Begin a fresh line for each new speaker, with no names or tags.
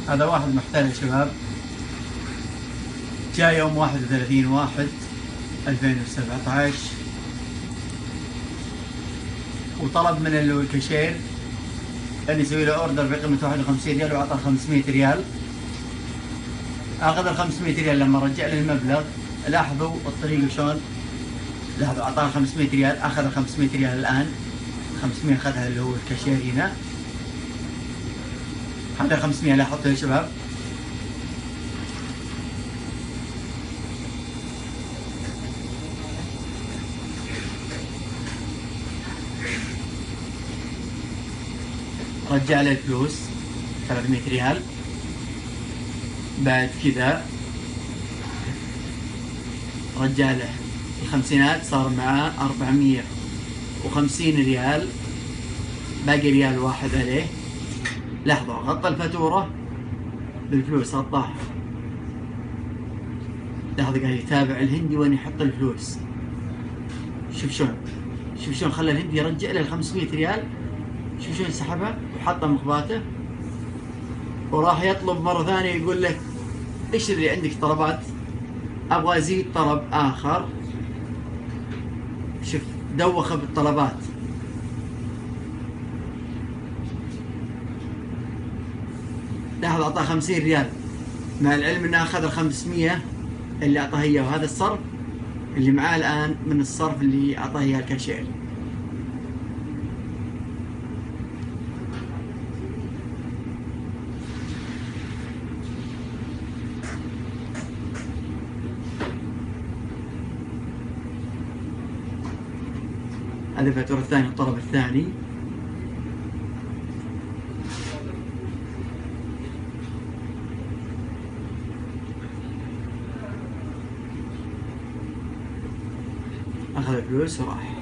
هذا واحد محتال يا شباب، جاء يوم 31/1/2017 وطلب من الكاشير أن يسوي له اوردر بقيمة 51 ريال وأعطاه 500 ريال. أخذ ال 500 ريال لما رجع لي المبلغ. لاحظوا الطريقة شلون، لاحظوا أعطاه 500 ريال، أخذ ال 500 ريال الآن 500 أخذها اللي هو الكاشير هنا. هذا 500 لاحظتوا يا شباب. رجع له الفلوس 300 ريال. بعد كذا رجع له الخمسينات، صار معاه 450 ريال، باقي ريال واحد عليه. لاحظوا غطى الفاتورة بالفلوس غطاها. لاحظوا قاعد يتابع الهندي وين يحط الفلوس. شوف شلون خلى الهندي يرجع له ال 500 ريال. شوف شلون سحبها وحطها مخباته، وراح يطلب مرة ثانية يقول لك ايش اللي عندك طلبات، ابغى ازيد طلب اخر. شوف دوخه بالطلبات. لاحظ اعطاه 50 ريال مع العلم انه اخذ ال 500 اللي اعطاه اياه، وهذا الصرف اللي معاه الان من الصرف اللي اعطاه اياه الكاشير. هذه الفاتورة الثانية، الطلب الثاني. أخذ الفلوس وراح.